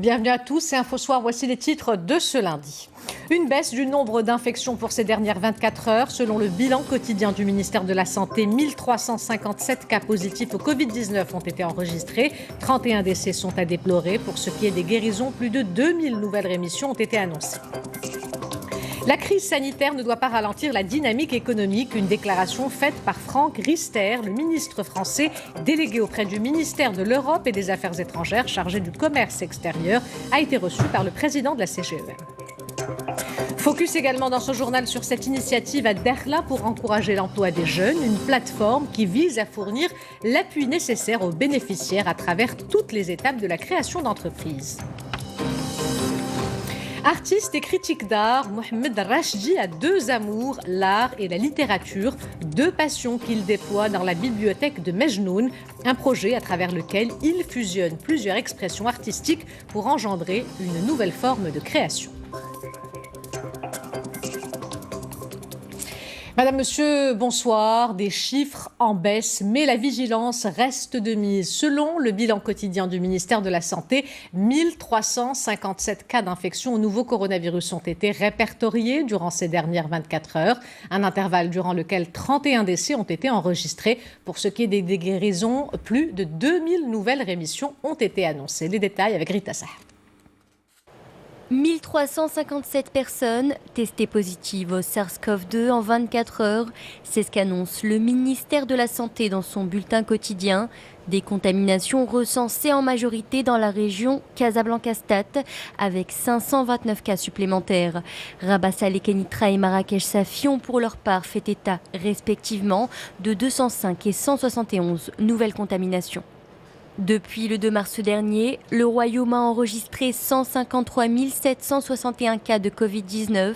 Bienvenue à tous, c'est Info Soir, voici les titres de ce lundi. Une baisse du nombre d'infections pour ces dernières 24 heures. Selon le bilan quotidien du ministère de la Santé, 1357 cas positifs au Covid-19 ont été enregistrés. 31 décès sont à déplorer. Pour ce qui est des guérisons, plus de 2000 nouvelles rémissions ont été annoncées. La crise sanitaire ne doit pas ralentir la dynamique économique. Une déclaration faite par Franck Riester, le ministre français délégué auprès du ministère de l'Europe et des Affaires étrangères chargé du commerce extérieur, a été reçue par le président de la CGEM. Focus également dans ce journal sur cette initiative à Dakhla pour encourager l'emploi des jeunes, une plateforme qui vise à fournir l'appui nécessaire aux bénéficiaires à travers toutes les étapes de la création d'entreprises. Artiste et critique d'art, Mohamed Rachdi a deux amours, l'art et la littérature, deux passions qu'il déploie dans la bibliothèque de Mejnoun, un projet à travers lequel il fusionne plusieurs expressions artistiques pour engendrer une nouvelle forme de création. Madame, Monsieur, bonsoir. Des chiffres en baisse, mais la vigilance reste de mise. Selon le bilan quotidien du ministère de la Santé, 1357 cas d'infection au nouveau coronavirus ont été répertoriés durant ces dernières 24 heures, un intervalle durant lequel 31 décès ont été enregistrés. Pour ce qui est des guérisons, plus de 2000 nouvelles rémissions ont été annoncées. Les détails avec Rita Sah. 1357 personnes testées positives au SARS-CoV-2 en 24 heures. C'est ce qu'annonce le ministère de la Santé dans son bulletin quotidien. Des contaminations recensées en majorité dans la région Casablanca-Stade avec 529 cas supplémentaires. Rabat Saleh Kenitra et Marrakech Safi ont pour leur part fait état respectivement de 205 et 171 nouvelles contaminations. Depuis le 2 mars dernier, le Royaume a enregistré 153 761 cas de Covid-19.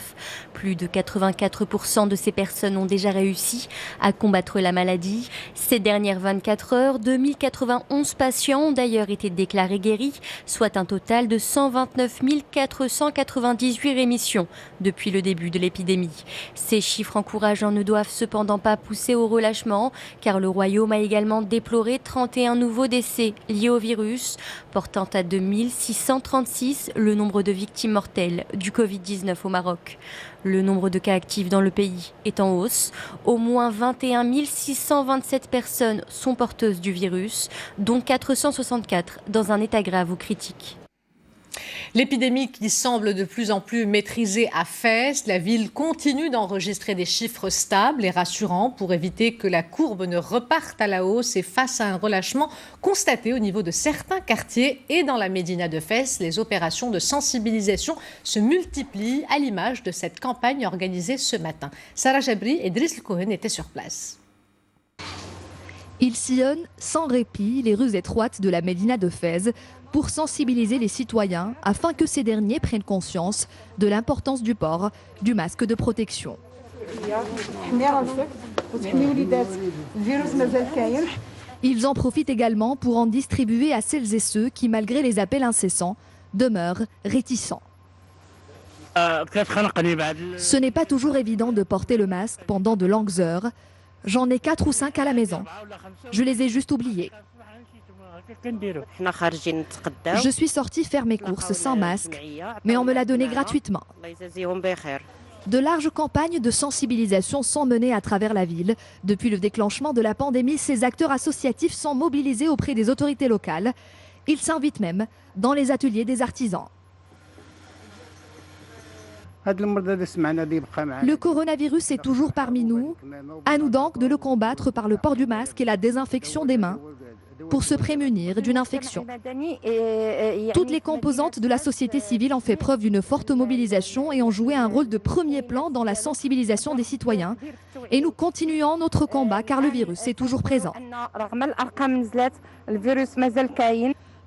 Plus de 84% de ces personnes ont déjà réussi à combattre la maladie. Ces dernières 24 heures, 2091 patients ont d'ailleurs été déclarés guéris, soit un total de 129 498 rémissions depuis le début de l'épidémie. Ces chiffres encourageants ne doivent cependant pas pousser au relâchement, car le Royaume a également déploré 31 nouveaux décès liés au virus, portant à 2636 le nombre de victimes mortelles du Covid-19 au Maroc. Le nombre de cas actifs dans le pays est en hausse. Au moins 21 627 personnes sont porteuses du virus, dont 464 dans un état grave ou critique. L'épidémie qui semble de plus en plus maîtrisée à Fès, la ville continue d'enregistrer des chiffres stables et rassurants pour éviter que la courbe ne reparte à la hausse et face à un relâchement constaté au niveau de certains quartiers et dans la médina de Fès, les opérations de sensibilisation se multiplient à l'image de cette campagne organisée ce matin. Sarah Jabri et Driss Cohen étaient sur place. Ils sillonnent sans répit les rues étroites de la médina de Fès pour sensibiliser les citoyens afin que ces derniers prennent conscience de l'importance du port du masque de protection. Ils en profitent également pour en distribuer à celles et ceux qui, malgré les appels incessants, demeurent réticents. Ce n'est pas toujours évident de porter le masque pendant de longues heures. J'en ai 4 ou 5 à la maison. Je les ai juste oubliés. Je suis sortie faire mes courses sans masque, mais on me l'a donné gratuitement. De larges campagnes de sensibilisation sont menées à travers la ville. Depuis le déclenchement de la pandémie, ces acteurs associatifs sont mobilisés auprès des autorités locales. Ils s'invitent même dans les ateliers des artisans. Le coronavirus est toujours parmi nous. À nous donc de le combattre par le port du masque et la désinfection des mains pour se prémunir d'une infection. Toutes les composantes de la société civile ont fait preuve d'une forte mobilisation et ont joué un rôle de premier plan dans la sensibilisation des citoyens. Et nous continuons notre combat car le virus est toujours présent.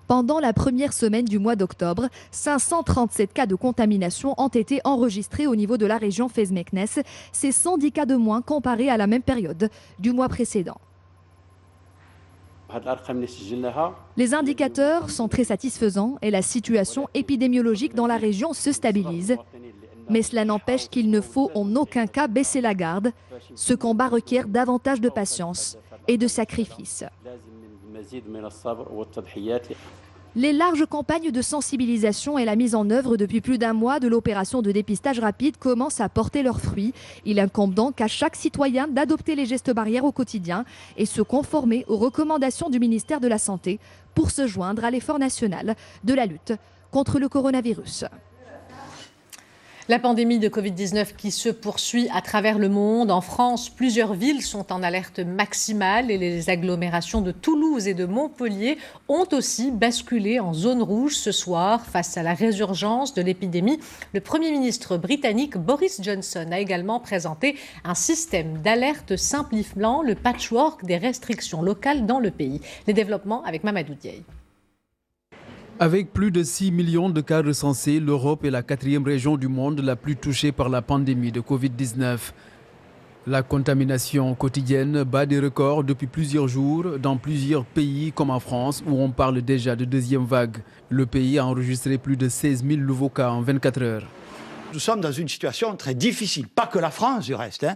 Pendant la première semaine du mois d'octobre, 537 cas de contamination ont été enregistrés au niveau de la région Fès-Meknès. C'est 110 cas de moins comparés à la même période du mois précédent. Les indicateurs sont très satisfaisants et la situation épidémiologique dans la région se stabilise. Mais cela n'empêche qu'il ne faut en aucun cas baisser la garde. Ce combat requiert davantage de patience et de sacrifices. Les larges campagnes de sensibilisation et la mise en œuvre depuis plus d'un mois de l'opération de dépistage rapide commencent à porter leurs fruits. Il incombe donc à chaque citoyen d'adopter les gestes barrières au quotidien et se conformer aux recommandations du ministère de la Santé pour se joindre à l'effort national de la lutte contre le coronavirus. La pandémie de Covid-19 qui se poursuit à travers le monde. En France, plusieurs villes sont en alerte maximale et les agglomérations de Toulouse et de Montpellier ont aussi basculé en zone rouge ce soir face à la résurgence de l'épidémie. Le Premier ministre britannique Boris Johnson a également présenté un système d'alerte simplifiant le patchwork des restrictions locales dans le pays. Les développements avec Mamadou Diaye. Avec plus de 6 millions de cas recensés, l'Europe est la 4e région du monde la plus touchée par la pandémie de Covid-19. La contamination quotidienne bat des records depuis plusieurs jours dans plusieurs pays comme en France où on parle déjà de deuxième vague. Le pays a enregistré plus de 16 000 nouveaux cas en 24 heures. Nous sommes dans une situation très difficile, pas que la France du reste.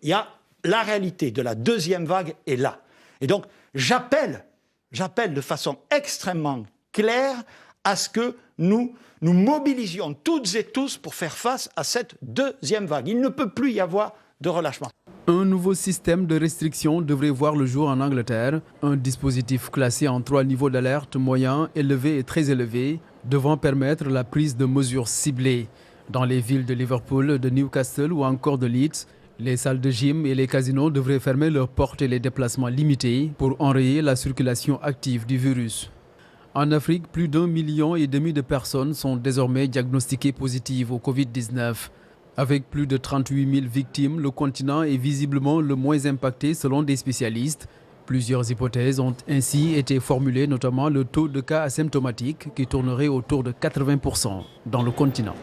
Il y a la réalité de la deuxième vague est là. Et donc j'appelle de façon extrêmement clair à ce que nous mobilisions toutes et tous pour faire face à cette deuxième vague. Il ne peut plus y avoir de relâchement. Un nouveau système de restriction devrait voir le jour en Angleterre. Un dispositif classé en 3 niveaux d'alerte, moyen, élevé et très élevé, devant permettre la prise de mesures ciblées. Dans les villes de Liverpool, de Newcastle ou encore de Leeds, les salles de gym et les casinos devraient fermer leurs portes et les déplacements limités pour enrayer la circulation active du virus. En Afrique, plus d'1,5 million de personnes sont désormais diagnostiquées positives au Covid-19. Avec plus de 38 000 victimes, le continent est visiblement le moins impacté selon des spécialistes. Plusieurs hypothèses ont ainsi été formulées, notamment le taux de cas asymptomatiques qui tournerait autour de 80% dans le continent.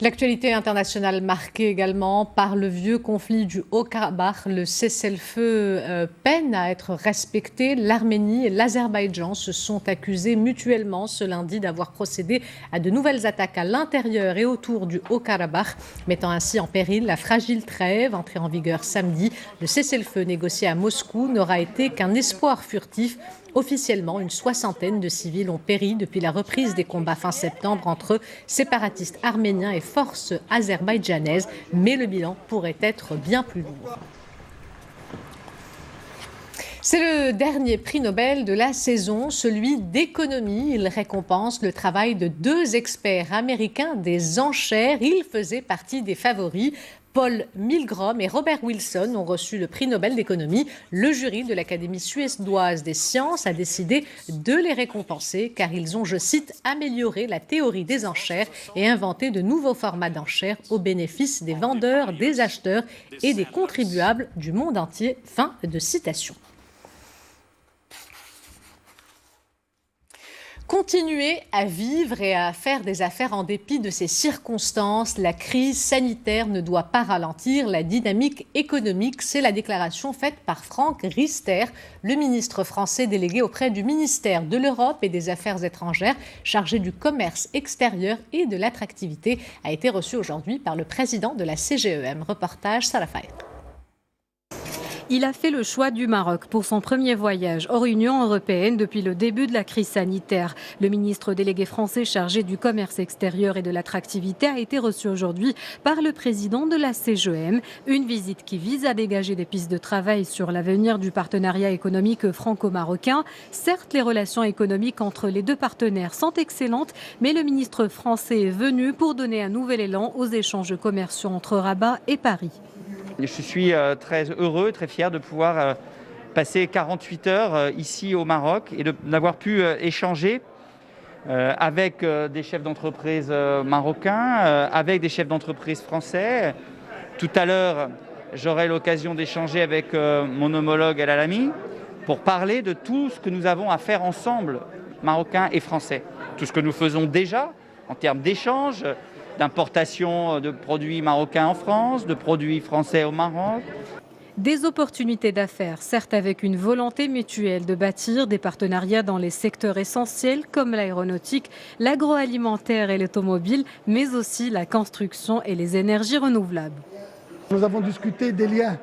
L'actualité internationale marquée également par le vieux conflit du Haut-Karabakh. Le cessez-le-feu peine à être respecté. L'Arménie et l'Azerbaïdjan se sont accusés mutuellement ce lundi d'avoir procédé à de nouvelles attaques à l'intérieur et autour du Haut-Karabakh, mettant ainsi en péril la fragile trêve entrée en vigueur samedi. Le cessez-le-feu négocié à Moscou n'aura été qu'un espoir furtif. Officiellement, une soixantaine de civils ont péri depuis la reprise des combats fin septembre entre séparatistes arméniens et forces azerbaïdjanaises, mais le bilan pourrait être bien plus lourd. C'est le dernier prix Nobel de la saison, celui d'économie. Il récompense le travail de 2 experts américains des enchères. Ils faisaient partie des favoris. Paul Milgrom et Robert Wilson ont reçu le prix Nobel d'économie. Le jury de l'Académie suédoise des sciences a décidé de les récompenser car ils ont, je cite, amélioré la théorie des enchères et inventé de nouveaux formats d'enchères au bénéfice des vendeurs, des acheteurs et des contribuables du monde entier. Fin de citation. Continuer à vivre et à faire des affaires en dépit de ces circonstances, la crise sanitaire ne doit pas ralentir la dynamique économique. C'est la déclaration faite par Franck Riester, le ministre français délégué auprès du ministère de l'Europe et des Affaires étrangères, chargé du commerce extérieur et de l'attractivité, a été reçu aujourd'hui par le président de la CGEM. Reportage Sarah Faye. Il a fait le choix du Maroc pour son premier voyage hors Union européenne depuis le début de la crise sanitaire. Le ministre délégué français chargé du commerce extérieur et de l'attractivité a été reçu aujourd'hui par le président de la CGEM. Une visite qui vise à dégager des pistes de travail sur l'avenir du partenariat économique franco-marocain. Certes, les relations économiques entre les 2 partenaires sont excellentes, mais le ministre français est venu pour donner un nouvel élan aux échanges commerciaux entre Rabat et Paris. Je suis très heureux, très fier de pouvoir passer 48 heures ici au Maroc et d'avoir pu échanger avec des chefs d'entreprise marocains, avec des chefs d'entreprise français. Tout à l'heure, j'aurai l'occasion d'échanger avec mon homologue El Alami pour parler de tout ce que nous avons à faire ensemble, Marocains et Français. Tout ce que nous faisons déjà en termes d'échanges, d'importation de produits marocains en France, de produits français au Maroc. Des opportunités d'affaires, certes avec une volonté mutuelle de bâtir des partenariats dans les secteurs essentiels comme l'aéronautique, l'agroalimentaire et l'automobile, mais aussi la construction et les énergies renouvelables. Nous avons discuté des liens,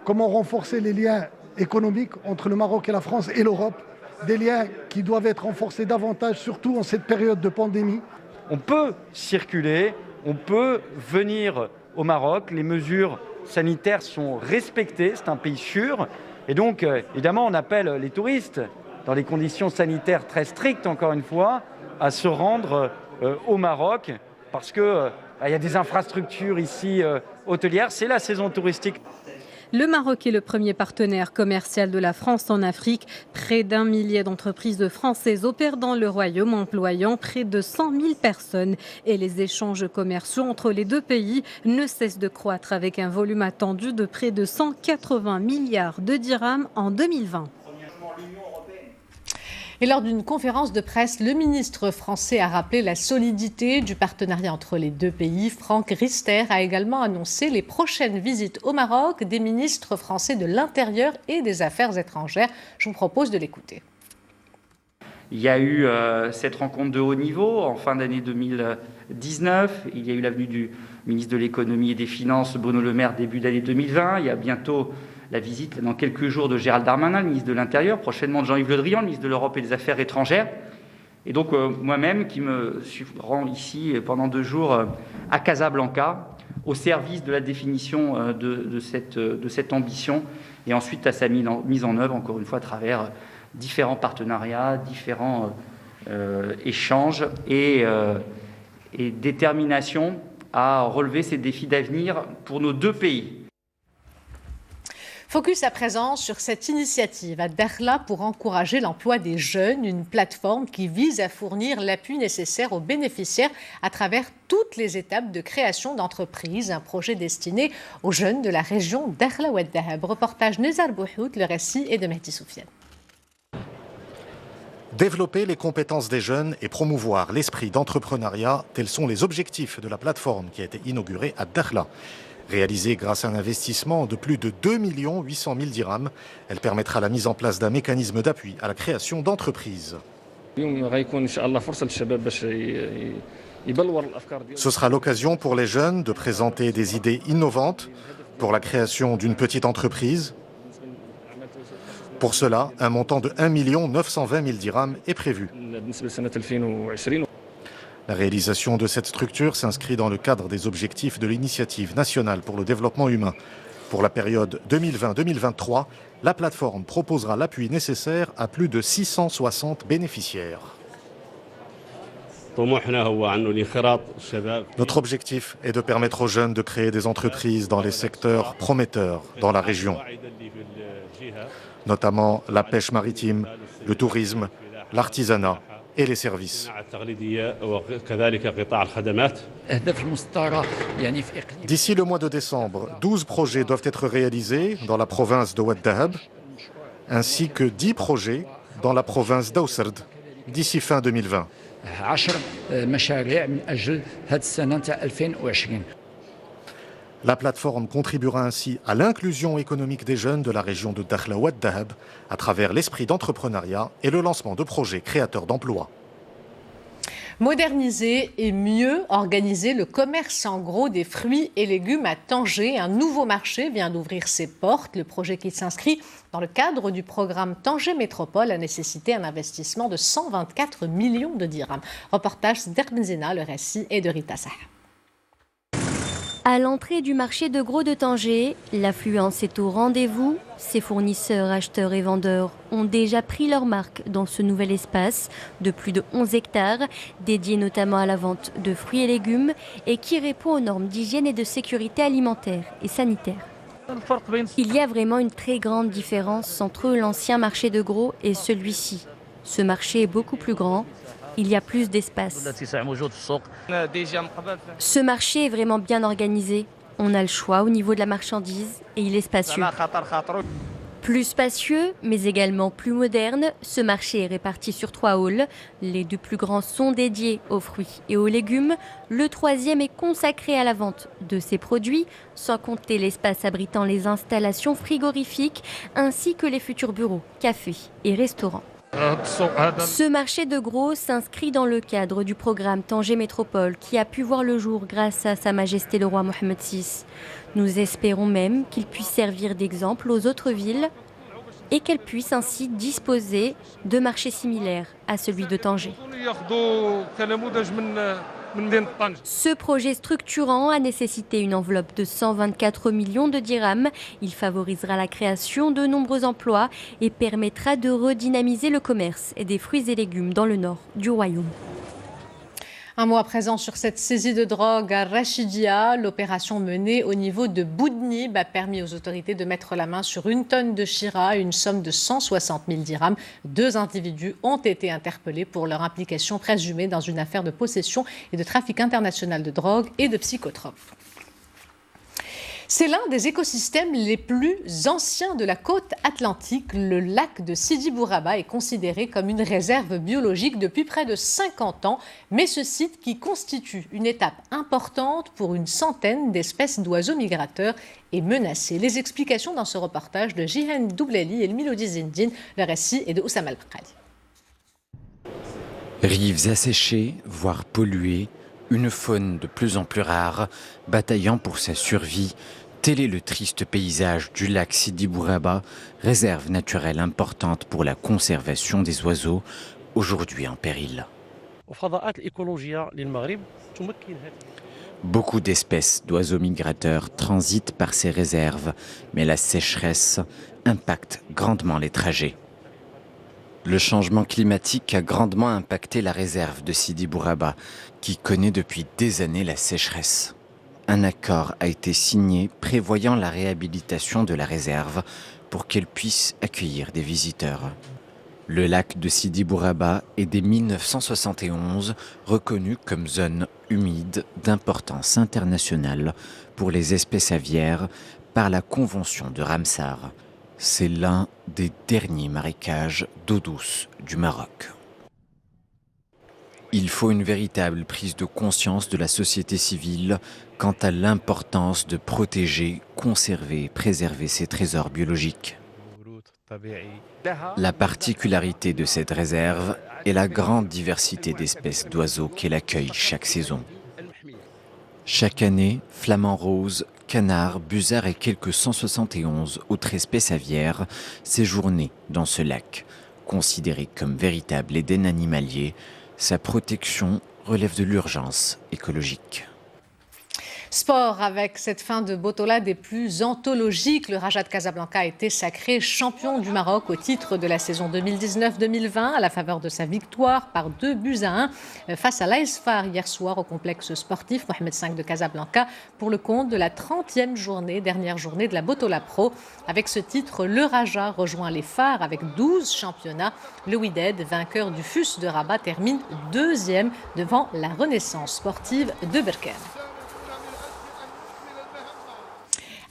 comment renforcer les liens économiques entre le Maroc et la France et l'Europe, des liens qui doivent être renforcés davantage, surtout en cette période de pandémie. On peut circuler, on peut venir au Maroc, les mesures sanitaires sont respectées, c'est un pays sûr. Et donc, évidemment, on appelle les touristes, dans des conditions sanitaires très strictes, encore une fois, à se rendre au Maroc, parce qu'il y a des infrastructures ici hôtelières, c'est la saison touristique. Le Maroc est le premier partenaire commercial de la France en Afrique. Près d'1 millier d'entreprises françaises opèrent dans le royaume, employant près de 100 000 personnes. Et les échanges commerciaux entre les deux pays ne cessent de croître avec un volume attendu de près de 180 milliards de dirhams en 2020. Et lors d'une conférence de presse, le ministre français a rappelé la solidité du partenariat entre les deux pays. Franck Riester a également annoncé les prochaines visites au Maroc des ministres français de l'Intérieur et des Affaires étrangères. Je vous propose de l'écouter. Il y a eu cette rencontre de haut niveau en fin d'année 2019. Il y a eu l'avenue du ministre de l'Économie et des Finances, Bruno Le Maire, début d'année 2020. Il y a bientôt la visite dans quelques jours de Gérald Darmanin, le ministre de l'Intérieur, prochainement de Jean-Yves Le Drian, le ministre de l'Europe et des Affaires étrangères. Et donc moi-même qui me rends ici pendant 2 jours à Casablanca, au service de la définition de cette ambition et ensuite à sa mise en œuvre, encore une fois, à travers différents partenariats, différents échanges et détermination à relever ces défis d'avenir pour nos deux pays. Focus à présent sur cette initiative à Dakhla pour encourager l'emploi des jeunes, une plateforme qui vise à fournir l'appui nécessaire aux bénéficiaires à travers toutes les étapes de création d'entreprises. Un projet destiné aux jeunes de la région Dakhla Oued Dahab. Reportage Nezar Bouhout, le récit est de Mehdi Soufiane. Développer les compétences des jeunes et promouvoir l'esprit d'entrepreneuriat, tels sont les objectifs de la plateforme qui a été inaugurée à Dakhla. Réalisée grâce à un investissement de plus de 2 800 000 dirhams, elle permettra la mise en place d'un mécanisme d'appui à la création d'entreprises. Ce sera l'occasion pour les jeunes de présenter des idées innovantes pour la création d'une petite entreprise. Pour cela, un montant de 1 920 000 dirhams est prévu. La réalisation de cette structure s'inscrit dans le cadre des objectifs de l'Initiative nationale pour le développement humain. Pour la période 2020-2023, la plateforme proposera l'appui nécessaire à plus de 660 bénéficiaires. Notre objectif est de permettre aux jeunes de créer des entreprises dans les secteurs prometteurs dans la région, notamment la pêche maritime, le tourisme, l'artisanat et les services. D'ici le mois de décembre, 12 projets doivent être réalisés dans la province de Oued Dahab, ainsi que 10 projets dans la province d'Aouserd, d'ici fin 2020. La plateforme contribuera ainsi à l'inclusion économique des jeunes de la région de Dakhla Oued Dahab à travers l'esprit d'entrepreneuriat et le lancement de projets créateurs d'emplois. Moderniser et mieux organiser le commerce en gros des fruits et légumes à Tanger. Un nouveau marché vient d'ouvrir ses portes. Le projet qui s'inscrit dans le cadre du programme Tanger Métropole a nécessité un investissement de 124 millions de dirhams. Reportage d'Erbenzina, le récit est de Rita Saha. À l'entrée du marché de gros de Tanger, l'affluence est au rendez-vous. Ses fournisseurs, acheteurs et vendeurs ont déjà pris leur marque dans ce nouvel espace de plus de 11 hectares, dédié notamment à la vente de fruits et légumes et qui répond aux normes d'hygiène et de sécurité alimentaire et sanitaire. Il y a vraiment une très grande différence entre l'ancien marché de gros et celui-ci. Ce marché est beaucoup plus grand. Il y a plus d'espace. Ce marché est vraiment bien organisé. On a le choix au niveau de la marchandise et il est spacieux. Plus spacieux, mais également plus moderne, ce marché est réparti sur 3 halls. Les 2 plus grands sont dédiés aux fruits et aux légumes. Le 3e est consacré à la vente de ces produits, sans compter l'espace abritant les installations frigorifiques ainsi que les futurs bureaux, cafés et restaurants. Ce marché de gros s'inscrit dans le cadre du programme Tanger Métropole qui a pu voir le jour grâce à Sa Majesté le roi Mohammed VI. Nous espérons même qu'il puisse servir d'exemple aux autres villes. et qu'elle puisse ainsi disposer de marchés similaires à celui de Tanger. Ce projet structurant a nécessité une enveloppe de 124 millions de dirhams. Il favorisera la création de nombreux emplois et permettra de redynamiser le commerce et des fruits et légumes dans le nord du royaume. Un mot à présent sur cette saisie de drogue à Rachidia. L'opération menée au niveau de Boudnib a permis aux autorités de mettre la main sur 1 tonne de Shira, une somme de 160 000 dirhams. 2 individus ont été interpellés pour leur implication présumée dans une affaire de possession et de trafic international de drogue et de psychotropes. C'est l'un des écosystèmes les plus anciens de la côte atlantique. Le lac de Sidi Bouraba est considéré comme une réserve biologique depuis près de 50 ans. Mais ce site, qui constitue une étape importante pour une centaine d'espèces d'oiseaux migrateurs, est menacé. Les explications dans ce reportage de Jihan Doubleli et Milodi Zindine. Le récit est de Oussama Al-Bakrali. Rives asséchées, voire polluées, une faune de plus en plus rare, bataillant pour sa survie. Tel est le triste paysage du lac Sidi Bouraba, réserve naturelle importante pour la conservation des oiseaux, aujourd'hui en péril. Beaucoup d'espèces d'oiseaux migrateurs transitent par ces réserves, mais la sécheresse impacte grandement les trajets. Le changement climatique a grandement impacté la réserve de Sidi Bouraba, qui connaît depuis des années la sécheresse. Un accord a été signé prévoyant la réhabilitation de la réserve pour qu'elle puisse accueillir des visiteurs. Le lac de Sidi Bouraba est dès 1971 reconnu comme zone humide d'importance internationale pour les espèces aviaires par la Convention de Ramsar. C'est l'un des derniers marécages d'eau douce du Maroc. Il faut une véritable prise de conscience de la société civile quant à l'importance de protéger, conserver et préserver ces trésors biologiques. La particularité de cette réserve est la grande diversité d'espèces d'oiseaux qu'elle accueille chaque saison. Chaque année, flamants roses, canards, busards et quelques 171 autres espèces aviaires séjournaient dans ce lac. Considéré comme véritable Éden animalier, sa protection relève de l'urgence écologique. Sport avec cette fin de Botola des plus anthologiques. Le Raja de Casablanca a été sacré champion du Maroc au titre de la saison 2019-2020 à la faveur de sa victoire par 2-1 face à l'AS FAR hier soir au complexe sportif Mohamed V de Casablanca pour le compte de la 30e journée, dernière journée de la Botola Pro. Avec ce titre, le Raja rejoint les FAR avec 12 championnats. Le Wydad, vainqueur du FUS de Rabat, termine 2e devant la Renaissance sportive de Berkane.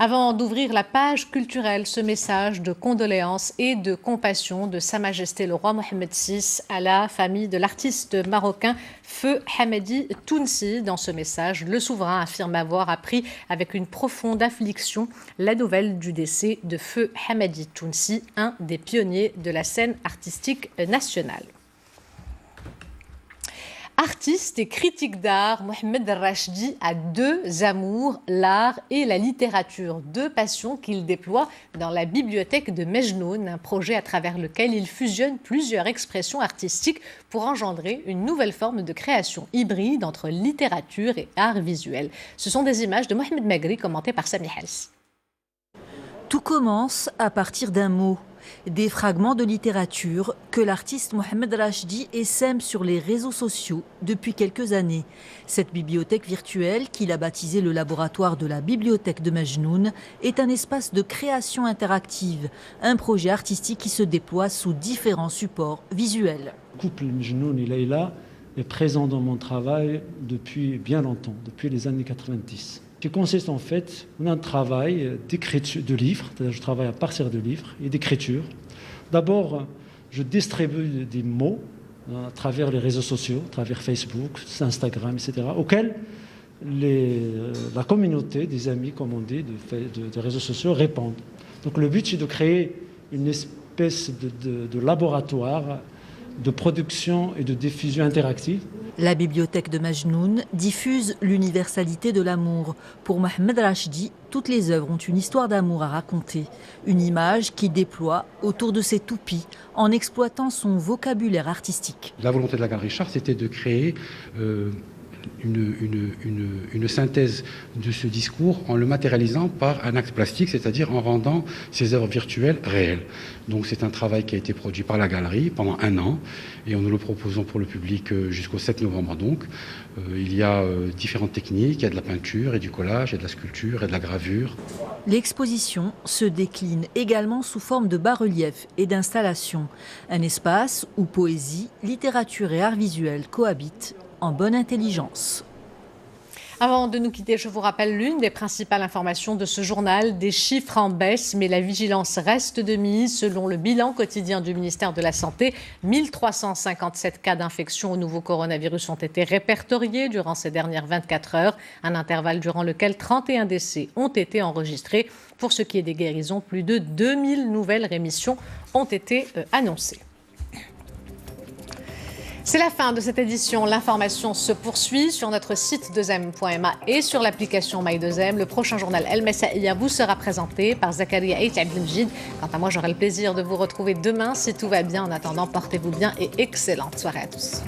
Avant d'ouvrir la page culturelle, ce message de condoléances et de compassion de Sa Majesté le roi Mohamed VI à la famille de l'artiste marocain Feu Hamadi Tounsi. Dans ce message, le souverain affirme avoir appris avec une profonde affliction la nouvelle du décès de Feu Hamadi Tounsi, un des pionniers de la scène artistique nationale. Artiste et critique d'art, Mohamed Rachdi a 2 amours, l'art et la littérature, 2 passions qu'il déploie dans la bibliothèque de Mejnoun, un projet à travers lequel il fusionne plusieurs expressions artistiques pour engendrer une nouvelle forme de création hybride entre littérature et art visuel. Ce sont des images de Mohamed Magri commentées par Sami Hals. Tout commence à partir d'un mot. Des fragments de littérature que l'artiste Mohamed Rachdi essaime sur les réseaux sociaux depuis quelques années. Cette bibliothèque virtuelle, qu'il a baptisée le laboratoire de la bibliothèque de Mejnoun, est un espace de création interactive, un projet artistique qui se déploie sous différents supports visuels. Le couple Mejnoun et Leïla est présent dans mon travail depuis bien longtemps, depuis les années 90. Qui consiste en fait en un travail d'écriture de livres, c'est-à-dire je travaille à partir de livres et d'écriture. D'abord, je distribue des mots à travers les réseaux sociaux, à travers Facebook, Instagram, etc., auxquels la communauté des amis, comme on dit, des réseaux sociaux répondent. Donc le but, c'est de créer une espèce de laboratoire de production et de diffusion interactive. La bibliothèque de Majnoun diffuse l'universalité de l'amour. Pour Mohamed Rachdi, toutes les œuvres ont une histoire d'amour à raconter. Une image qu'il déploie autour de ses toupies en exploitant son vocabulaire artistique. La volonté de la Galerie Char, c'était de créer une synthèse de ce discours en le matérialisant par un acte plastique, c'est-à-dire en rendant ces œuvres virtuelles réelles. Donc c'est un travail qui a été produit par la galerie pendant 1 an et nous le proposons pour le public jusqu'au 7 novembre donc. Il y a différentes techniques, il y a de la peinture et du collage, il y a de la sculpture et de la gravure. L'exposition se décline également sous forme de bas-reliefs et d'installations. Un espace où poésie, littérature et art visuel cohabitent en bonne intelligence. Avant de nous quitter, je vous rappelle l'une des principales informations de ce journal, des chiffres en baisse, mais la vigilance reste de mise. Selon le bilan quotidien du ministère de la Santé, 1357 cas d'infection au nouveau coronavirus ont été répertoriés durant ces dernières 24 heures, un intervalle durant lequel 31 décès ont été enregistrés. Pour ce qui est des guérisons, plus de 2000 nouvelles rémissions ont été annoncées. C'est la fin de cette édition. L'information se poursuit sur notre site 2m.ma et sur l'application My2M. Le prochain journal El Messaïa vous sera présenté par Zakaria Eit Abdelmjid. Quant à moi, j'aurai le plaisir de vous retrouver demain si tout va bien. En attendant, portez-vous bien et excellente soirée à tous.